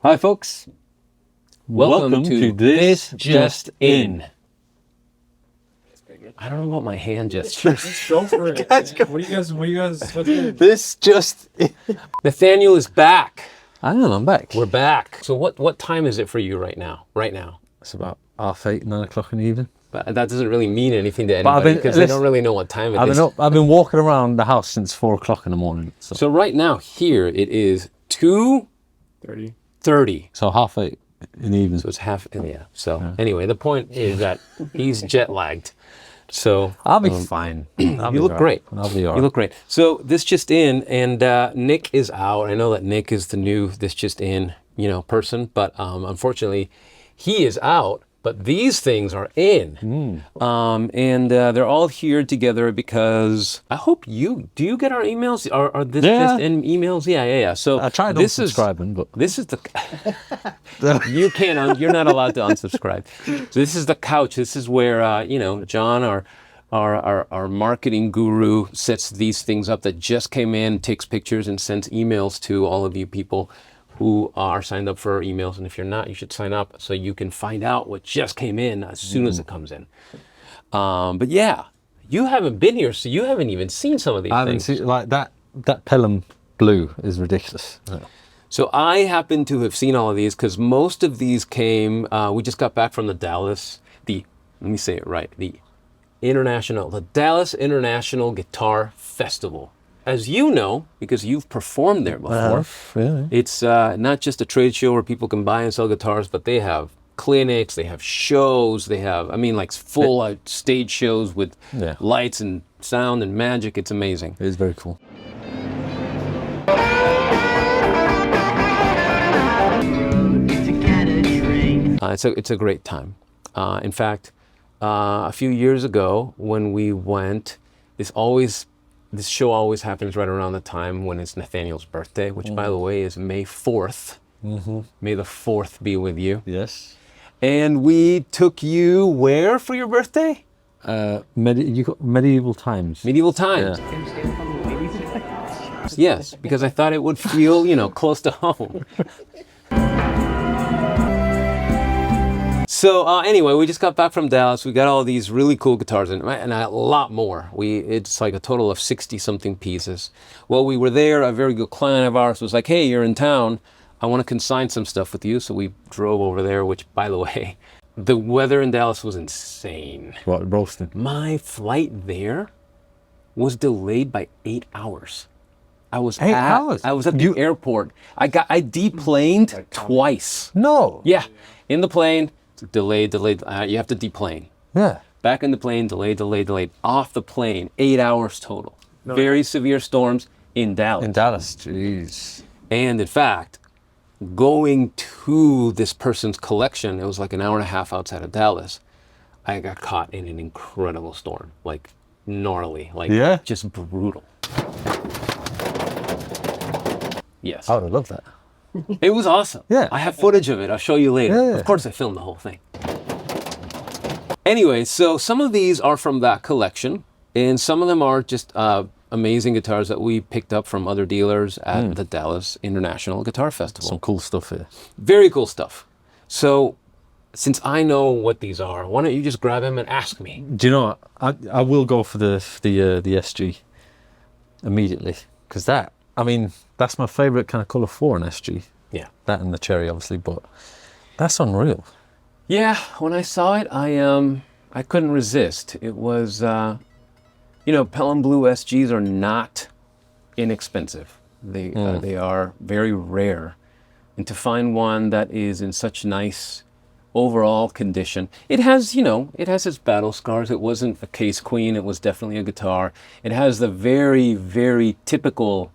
Hi folks, welcome to This Just In. I don't know about my hand gestures. Go for it. What do you guys, This Just In. Nathaniel is back. I know, I'm back. We're back. So what time is it for you right now? It's about 8:30, 9 o'clock in the evening. But that doesn't really mean anything to anybody because they don't really know what time it is. I've been walking around the house since 4 o'clock in the morning. So right now here it is 2:30. So 8:30 in the evening. So it's half, yeah. So anyway, the point is that he's jet lagged. So I'll be fine. You look great. I'll be all right. You look great. So This Just In, and Nick is out. I know that Nick is the new This Just In, person, but unfortunately, he is out. But these things are in, and they're all here together because I hope do you get our emails? Are this Just In emails? Yeah. So I tried unsubscribing, but this is the you can't. You're not allowed to unsubscribe. So this is the couch. This is where John, our marketing guru, sets these things up that just came in, takes pictures, and sends emails to all of you people who are signed up for our emails. And if you're not, you should sign up so you can find out what just came in as soon as it comes in. But yeah, you haven't been here, so you haven't even seen some of these things. I haven't seen, like that Pelham blue is ridiculous. Yeah. So I happen to have seen all of these because most of these came, we just got back from the Dallas Dallas International Guitar Festival. As you know, because you've performed there before, Really? It's not just a trade show where people can buy and sell guitars, but they have clinics, they have shows, they have, full stage shows with lights and sound and magic. It's amazing. It is very cool. It's a great time. In fact, a few years ago when we went, this show always happens right around the time when it's Nathaniel's birthday, which, by the way, is May 4th. Mm-hmm. May the 4th be with you. Yes. And we took you where for your birthday? Medieval times. Medieval times. Yeah. Yes, because I thought it would feel, close to home. So anyway, we just got back from Dallas. We got all these really cool guitars and a lot more. It's like a total of 60-something pieces. Well, we were there. A very good client of ours was like, hey, you're in town. I want to consign some stuff with you. So we drove over there, which, by the way, the weather in Dallas was insane. What, roasting? My flight there was delayed by 8 hours. I was 8 hours? I was at the airport. I deplaned twice. No. Yeah, in the plane. Delayed. You have to deplane. Yeah. Back in the plane, delayed. Off the plane, 8 hours total. No. Very severe storms in Dallas. In Dallas, jeez. And in fact, going to this person's collection, it was like an hour and a half outside of Dallas. I got caught in an incredible storm, like gnarly, just brutal. Yes. I would have loved that. It was awesome. Yeah. I have footage of it. I'll show you later. Yeah. Of course, I filmed the whole thing. Anyway, so some of these are from that collection, and some of them are just amazing guitars that we picked up from other dealers at the Dallas International Guitar Festival. Some cool stuff here. Very cool stuff. So, since I know what these are, why don't you just grab them and ask me? Do you know what? I will go for the SG immediately, because that's my favourite kind of colour for an SG. Yeah. That and the cherry, obviously, but that's unreal. Yeah, when I saw it, I couldn't resist. It was, Pelham Blue SGs are not inexpensive. They are very rare. And to find one that is in such nice overall condition, it has its battle scars. It wasn't a case queen. It was definitely a guitar. It has the very, very typical,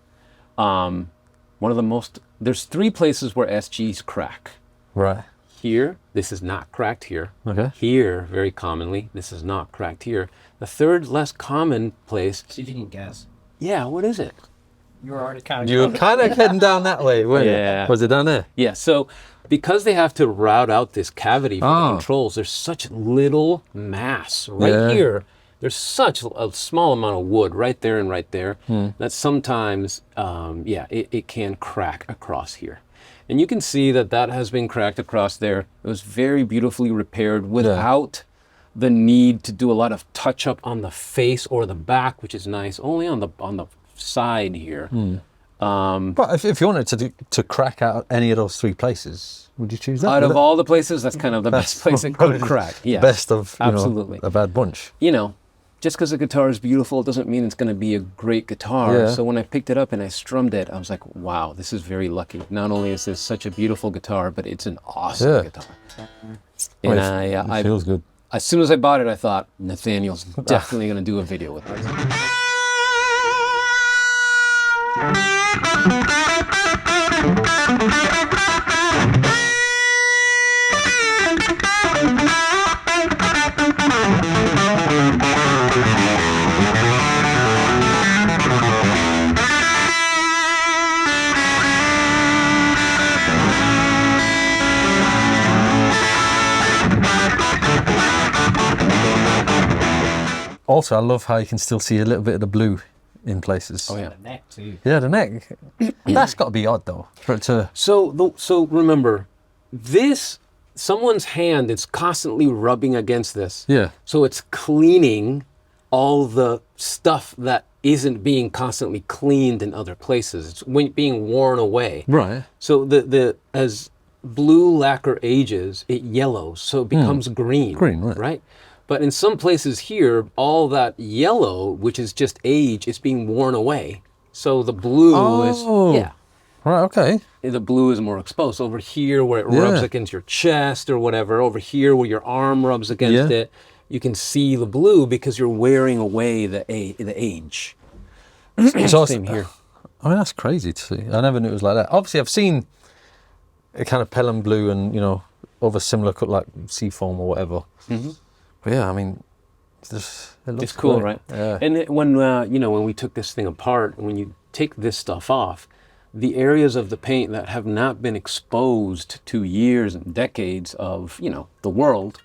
there's 3 places where SGs crack. Right. Here, this is not cracked here. Okay. Here, very commonly, this is not cracked here. The third less common place. See if you can guess. Yeah, what is it? You were already kind of. You were kind of heading down that way, weren't you? Was it down there? Yeah. So, because they have to route out this cavity for the controls, there's such little mass right here. There's such a small amount of wood right there and right there that sometimes, it can crack across here. And you can see that that has been cracked across there. It was very beautifully repaired without the need to do a lot of touch up on the face or the back, which is nice. Only on the side here. But if you wanted to crack out any of those three places, would you choose that? Out of all the places, that's kind of the best place it could crack. Yeah, best of absolutely a bad bunch. You know, just because a guitar is beautiful doesn't mean it's going to be a great guitar. Yeah. So when I picked it up and I strummed it, I was like, wow, this is very lucky. Not only is this such a beautiful guitar, but it's an awesome guitar. And it feels good. As soon as I bought it, I thought, Nathaniel's definitely going to do a video with this. Also, I love how you can still see a little bit of the blue in places. Oh yeah. The neck too. Yeah, the neck. That's got to be odd though, for it to. So remember, this someone's hand is constantly rubbing against this. Yeah. So it's cleaning all the stuff that isn't being constantly cleaned in other places. It's being worn away. Right. So the as blue lacquer ages, it yellows, so it becomes green. Green, right. Right? But in some places here, all that yellow, which is just age, is being worn away. So the blue is, Right, okay. the blue is more exposed. Over here where it rubs against your chest or whatever, over here where your arm rubs against it, you can see the blue because you're wearing away the age. Same here. I mean, that's crazy to see. I never knew it was like that. Obviously, I've seen a kind of Pelham blue and, other similar cut like Seafoam or whatever. Mm-hmm. But yeah, I mean, it looks it's cool, great. right? Yeah. And when we took this thing apart, when you take this stuff off, the areas of the paint that have not been exposed to years and decades of, the world,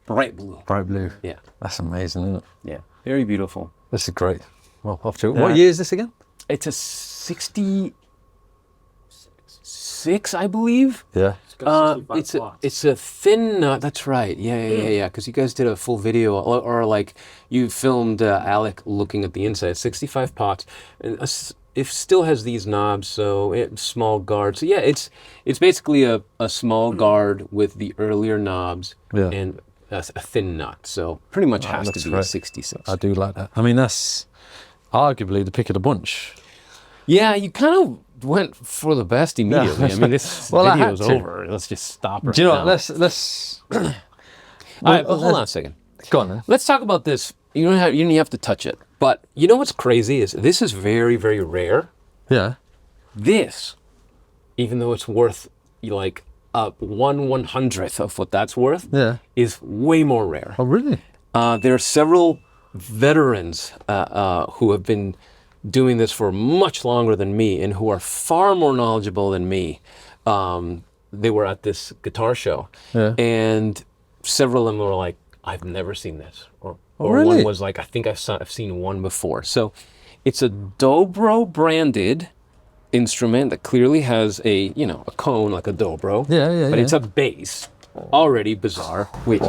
bright blue. Bright blue. Yeah. That's amazing, isn't it? Yeah. Very beautiful. This is great. Well, off to it. What year is this again? It's a 66, I believe. Yeah. It's a thin nut. That's right. Yeah. Because you guys did a full video, or like you filmed Alec looking at the inside. 65 pots, and it still has these knobs, so small guard. So yeah, it's basically a small guard with the earlier knobs and a thin nut. So pretty much has to be a 66. I do like that. I mean, that's arguably the pick of the bunch. Yeah, you kind of went for the best immediately. I mean, this video's over. Let's just stop right now. Do you know what? Let's All right, but hold on a second. Go on then. Let's talk about this. You don't even have to touch it. But you know what's crazy is this is very, very rare. Yeah. This, even though it's worth like 1/100th of what that's worth, is way more rare. Oh, really? There are several veterans who have been doing this for much longer than me and who are far more knowledgeable than me. They were at this guitar show, and several of them were like, "I've never seen this," or really? one was like, "I think I've seen one before." So it's a Dobro branded instrument that clearly has a cone like a Dobro. Yeah. But it's a bass. Already bizarre. Wait.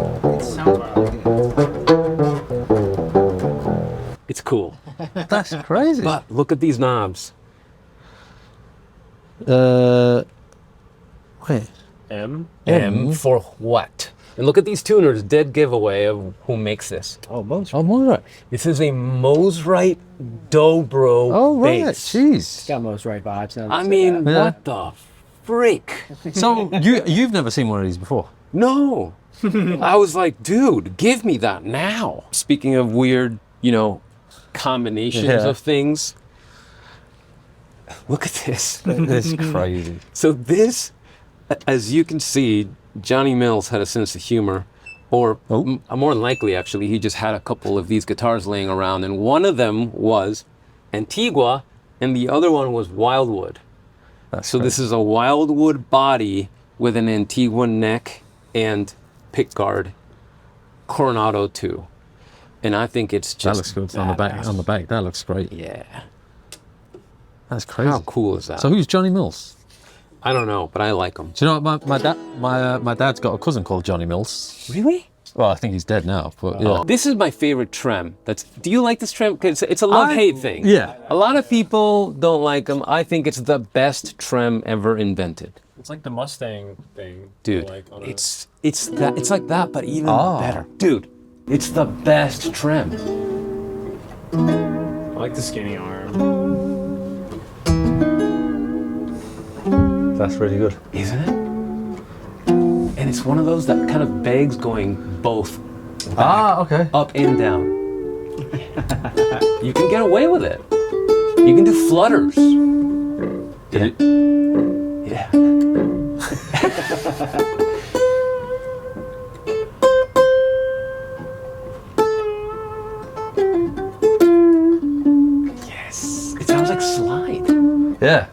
It's cool. That's crazy. But look at these knobs. Wait. M for what? And look at these tuners. Dead giveaway of who makes this. Oh, Mosrite. Oh, Mosrite. This is a Mosrite Dobro Oh, right. bass. Jeez. It's got Mosrite vibes. I mean, what the freak? So you've never seen one of these before? No. I was like, dude, give me that now. Speaking of weird, combinations of things. Look at this. It's crazy. So this, as you can see, Johnny Mills had a sense of humor, or more than likely, actually, he just had a couple of these guitars laying around, and one of them was Antigua, and the other one was Wildwood. So this is a Wildwood body with an Antigua neck and pickguard, Coronado 2. And I think it's just that looks good on the back. On the back, that looks great. Yeah. That's crazy. How cool is that? So who's Johnny Mills? I don't know, but I like them. Do you know what my dad's got a cousin called Johnny Mills. Really? Well, I think he's dead now, but yeah. This is my favorite trem. Do you like this trem? 'Cause it's a love-hate thing. Yeah. A lot of people don't like them. I think it's the best trem ever invented. It's like the Mustang thing. Dude, Like on it's like that, but even Ah. better. Dude, it's the best trem. I like the skinny arm. That's really good. Isn't it? And it's one of those that kind of begs going both Okay. up and down. You can get away with it. You can do flutters. Yeah. Yeah. Yes. It sounds like slide. Yeah.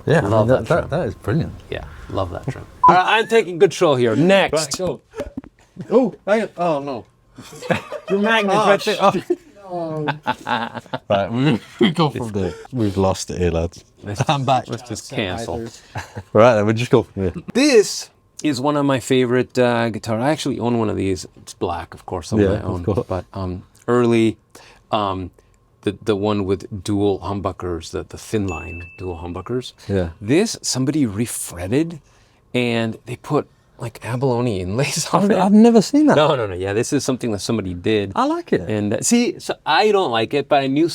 Yeah, Love that drum. that is brilliant. Yeah, love that drum. All right, I'm taking control here. Next. Oh, no. Your magnets right there. Oh. Right, we go from there. We've lost it here, lads. I'm back. Let's just cancel. Right, then we'll just go from here. This is one of my favorite guitars. I actually own one of these. It's black, of course, on my of own. course. But early, the one with dual humbuckers, the Thinline dual humbuckers. Yeah. This, somebody refretted, and they put like abalone inlays on it. I've never seen that. No. Yeah, this is something that somebody did. I like it. And see, so I don't like it, but I know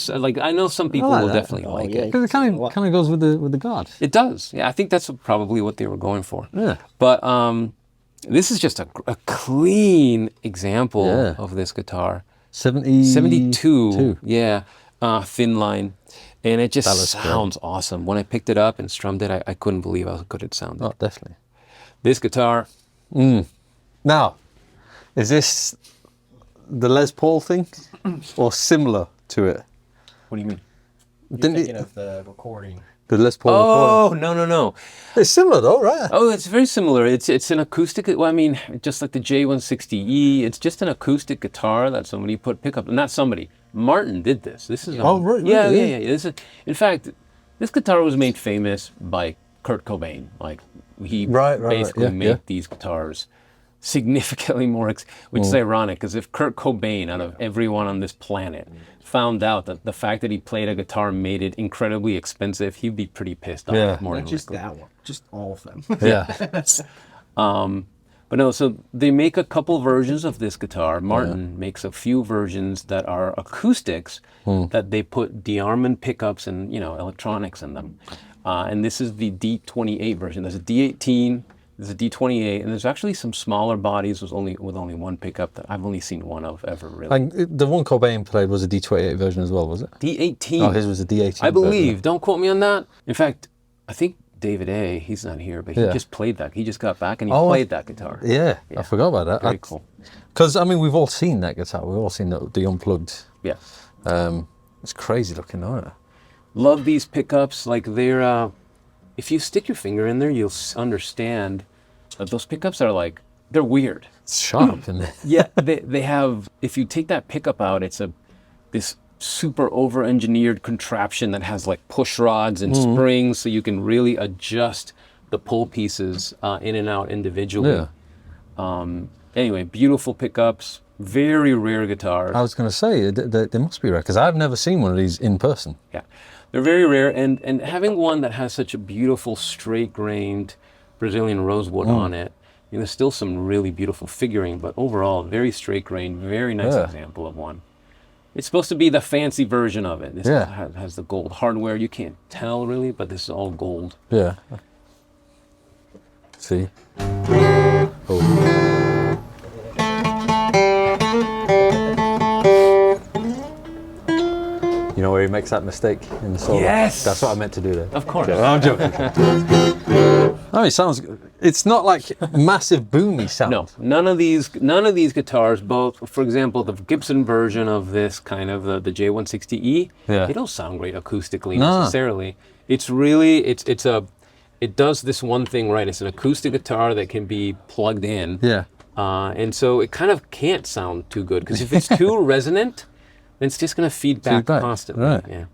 some people like will that. definitely like yeah. it. Because it kind of goes with the guard. It does. Yeah, I think that's probably what they were going for. Yeah. But this is just a clean example Yeah. of this guitar. 72. Yeah, Thinline. And it just That looks great. sounds awesome. When I picked it up and strummed it, I couldn't believe how good it sounded. Oh, definitely. This guitar, Now, is this the Les Paul thing or similar to it? what do you mean? You're Didn't thinking it- of the recording. The Les Paul Oh, no. It's similar though, right? Oh, it's very similar. It's an acoustic. Well, I mean, just like the J160E, it's just an acoustic guitar that somebody put pickup. Not somebody. Martin did this. This is. Oh, right, Yeah. really? This is, in fact, this guitar was made famous by Kurt Cobain. Like he Right, basically yeah, made yeah. these guitars significantly more, which is ironic because if Kurt Cobain, out of everyone on this planet, found out that the fact that he played a guitar made it incredibly expensive, he'd be pretty pissed off. Yeah. More Not than just likely. that one, just all of them. Yeah. But no, so they make a couple versions of this guitar. Martin makes a few versions that are acoustics that they put de-armand pickups and electronics in them. And this is the D28 version. There's a D18, there's a D28, and there's actually some smaller bodies with only one pickup that I've only seen one of ever, really. Like the one Cobain played was a D28 version as well, was it? D18. Oh, his was a D18. I believe. version. Don't quote me on that. In fact, I think David A. He's not here, but he Yeah. just played that. He just got back and he Oh, played that guitar. Yeah, I forgot about that. Very cool. Because I mean, we've all seen that guitar. We've all seen the unplugged. Yeah. It's crazy looking, isn't it? Love these pickups. Like they're, if you stick your finger in there, you'll understand that those pickups are like, they're weird. It's sharp, isn't it? Yeah, they have, if you take that pickup out, it's this super over-engineered contraption that has like push rods and springs so you can really adjust the pull pieces in and out individually. Yeah. Anyway, beautiful pickups, very rare guitars. I was going to say they must be rare because I've never seen one of these in person. Yeah, they're very rare, and having one that has such a beautiful straight-grained Brazilian rosewood on it, there's still some really beautiful figuring, but overall, very straight-grained, very nice Yeah. example of one. It's supposed to be the fancy version of it. This Yeah. has the gold hardware. You can't tell really, but this is all gold. Yeah. See. Oh. You know where he makes that mistake in the solo? Yes! That's what I meant to do there. Of course. I'm joking. Oh, it sounds. It's not like massive boomy sound. No, none of these guitars, both, for example, the Gibson version of this kind of the J160E, Yeah. they don't sound great acoustically No. necessarily. It's really, it does this one thing right. It's an acoustic guitar that can be plugged in. Yeah. And so it kind of can't sound too good because if it's too resonant, then it's just going to feed back constantly. Right. Yeah.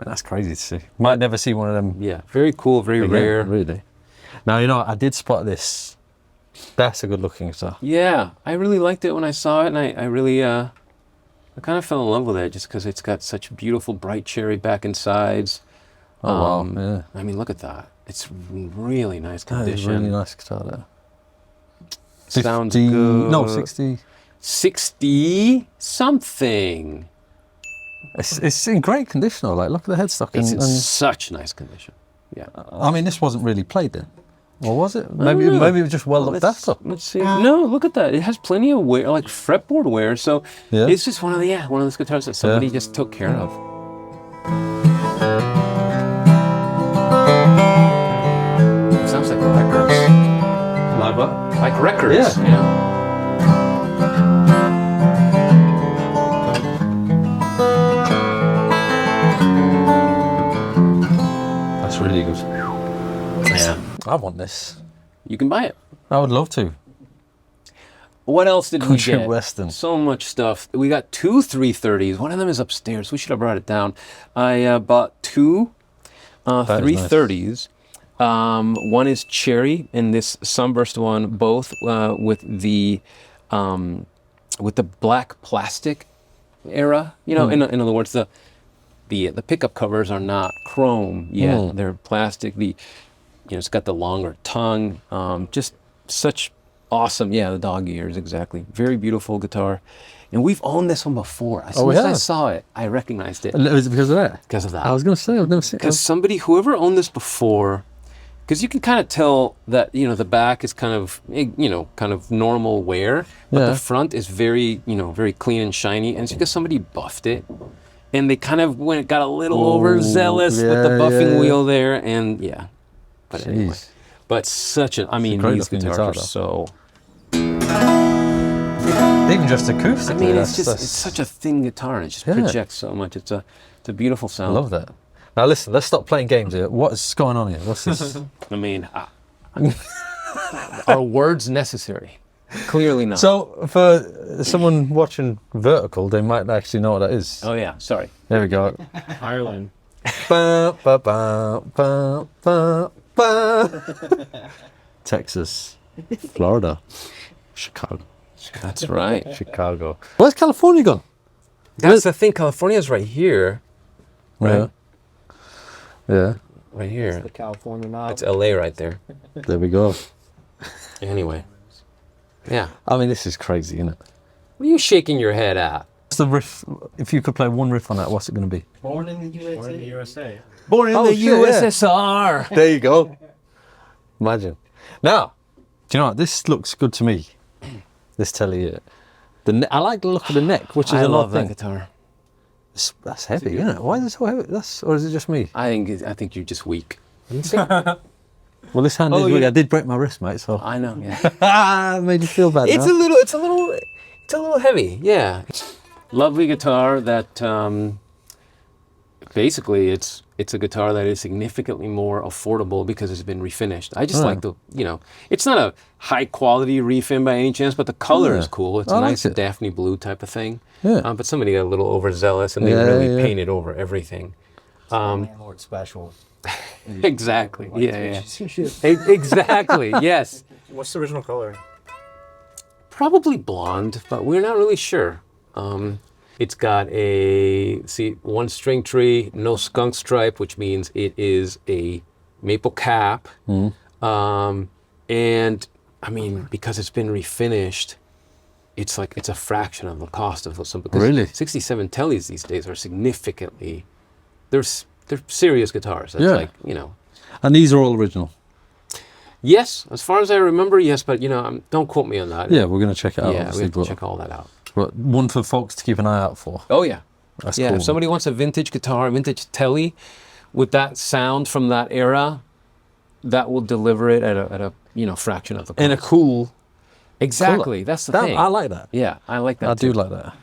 That's crazy to see. Might never see one of them. Yeah, very cool, very rare. Really. Now, you know, I did spot this. That's a good looking guitar. Yeah, I really liked it when I saw it, and I really, I kind of fell in love with it just because it's got such beautiful bright cherry back and sides. Oh, wow. Yeah. I mean, look at that. It's really nice That is condition. a really nice guitar there. Sounds 50, good. No, 60. 60 something. It's in great condition though. Like, look at the headstock. It's in and such nice condition. Yeah. I mean, this wasn't really played then. Or was it? don't Maybe know. it was just well looked after. Let's see. No, look at that. It has plenty of wear, like fretboard wear. So Yeah. it's just one of those guitars that somebody just took care of. It sounds like records. Like what? Like records. Yeah. You know? That's really good. Yeah. I want this. You can buy it. I would love to. What else did we Country get? Western. So much stuff. We got two 330s. One of them is upstairs. We should have brought it down. I bought two That is 330s. One is cherry, and this Sunburst one, both with the black plastic era. You know, in other words, the pickup covers are not chrome yet; they're plastic. It's got the longer tongue. Just such awesome. Yeah, the dog ears, exactly. Very beautiful guitar. And we've owned this one before. As soon as I saw it, I recognized it. Is it because of that? Because of that. I was going to say, I've never seen it. Because whoever owned this before, because you can kind of tell that, the back is kind of normal wear, but the front is very, very clean and shiny. And it's because somebody buffed it. And they kind of got a little overzealous with the buffing wheel there. And but anyway. But these guitars are so... Even just acoustically, it's such a thin guitar and it just projects so much. It's a beautiful sound. I love that. Now listen, let's stop playing games here. What is going on here? What's this? Are words necessary? Clearly not. So for someone watching Vertical, they might actually know what that is. Oh yeah, sorry. There we go. Ireland. Ba, ba, ba, ba, ba, ba. Texas, Florida, Chicago. That's right. Chicago. Where's California gone? That's the thing. California's right here. Right? Yeah. Right here. The California knob. That's LA right there. There we go. Anyway. Yeah. I mean, this is crazy, isn't it? What are you shaking your head at? What's the riff? If you could play one riff on that, what's it going to be? Born in the USA. Born in the USA. Born in the USSR. There you go. Imagine. Now, do you know what? This looks good to me. This telly here. I like the look of the neck, which is I an love odd that thing. guitar. That's heavy, isn't it? Why is it so heavy? Or is it just me? I think you're just weak. Well, this hand is weak. I did break my wrist, mate. So I know. Yeah. It made you feel bad. It's now. a little heavy. Yeah. Lovely guitar that basically it's a guitar that is significantly more affordable because it's been refinished. I just like it's not a high quality refin by any chance, but the color is cool. It's a nice Daphne blue type of thing. Yeah. But somebody got a little overzealous and they really painted over everything. Landlord special. Exactly. Yeah. Exactly. Yes. What's the original color? Probably blonde, but we're not really sure. It's got one string tree, no skunk stripe, which means it is a maple cap. And I mean, because it's been refinished, it's a fraction of the cost of some. Because Really? 67 tellies these days are significantly, they're serious guitars. That's And these are all original. Yes, as far as I remember, yes, but don't quote me on that. Yeah, we're going to check it out. Yeah, we obviously, have to check all that out. But one for folks to keep an eye out for. Oh yeah, That's yeah. cool. If somebody wants a vintage guitar, vintage telly, with that sound from that era, that will deliver it at a fraction of the cost. In a cool. Exactly, colour. that's the That, thing. I like that. Yeah, I like that. I too. do like that.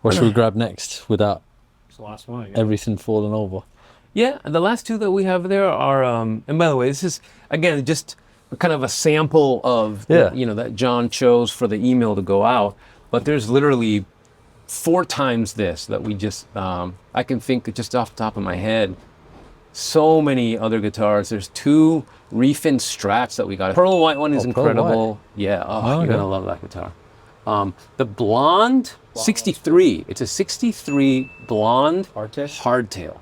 What should we grab next without It's the last one. everything falling over? Yeah, the last two that we have there are, and by the way, this is, again, just kind of a sample of, Yeah. that John chose for the email to go out. But there's literally 4 times this that we just, I can think just off the top of my head, so many other guitars. There's 2 Refin Strats that we got. Pearl White one is Pearl incredible. White. Yeah, Oh, you're yeah. gonna love that guitar. The Blonde 63. It's a 63 Blonde Hardtail.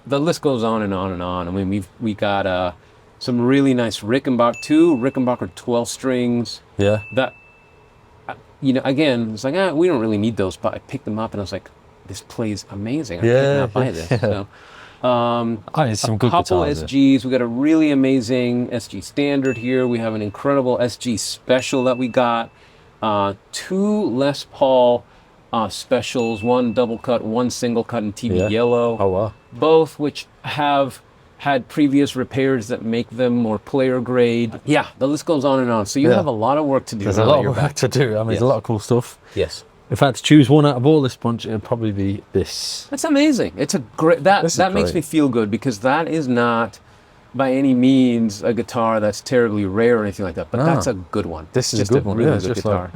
The list goes on and on and on. I mean, we got some really nice Rickenbacker, 2 Rickenbacker 12 strings. Yeah. That, again, it's like, we don't really need those, but I picked them up and I was like, this plays amazing. I can't buy this. Yeah. So, I need some a good couple guitars. SGs. We got a really amazing SG Standard here. We have an incredible SG Special that we got. 2 Les Paul specials, 1 double cut, 1 single cut in TV Yeah. yellow. Oh wow. Both which have had previous repairs that make them more player grade. Yeah, the list goes on and on. So you Yeah. have a lot of work to do. There's now a that lot you're of work back. to do. I mean, there's a lot of cool stuff. Yes. If I had to choose one out of all this bunch, it'd probably be this. That's amazing. It's a great, that This is makes great. me feel good because that is not by any means a guitar that's terribly rare or anything like that, but No. that's a good one. This is just a good one, really yeah, good just guitar.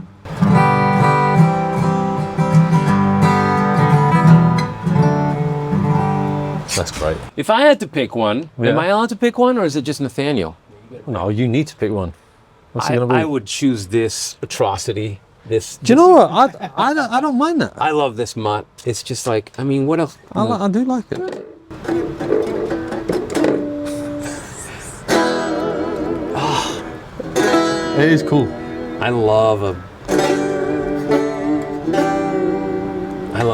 That's great. If I had to pick one, Yeah. am I allowed to pick one or is it just Nathaniel? No, you need to pick one. What's it I, gonna be? I would choose this atrocity. This. Do you know what? I don't mind that. I love this mutt. It's just like, I mean, what else? I do like it. It is cool. I love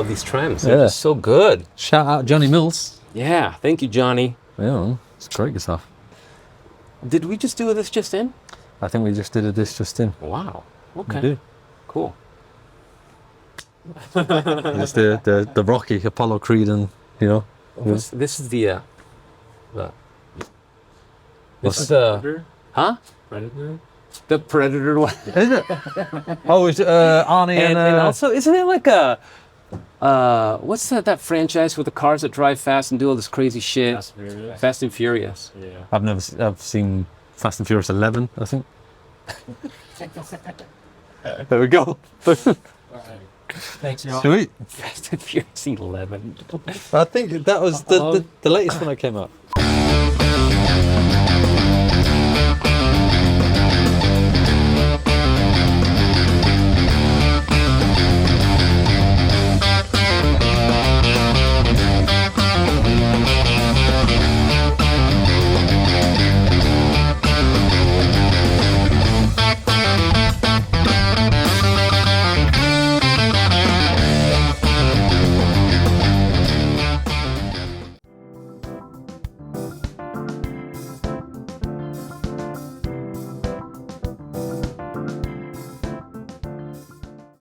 these trams. They're Yeah. just so good. Shout out Johnny Mills. Yeah, thank you, Johnny. Yeah, it's great guitar. Did we just do this just in? I think we just did a disc just in. Wow. We Okay. do. Cool. It's the Rocky Apollo Creed and This is the. This What's is the. Huh? Predator. The Predator one. Is it? Oh, it's Arnie And also, isn't it like a. What's that franchise with the cars that drive fast and do all this crazy shit? Fast and Furious. Yeah. I've seen Fast and Furious 11, I think. There we go. Thanks, y'all. Sweet. Fast and Furious 11. I think that was the latest one that came out.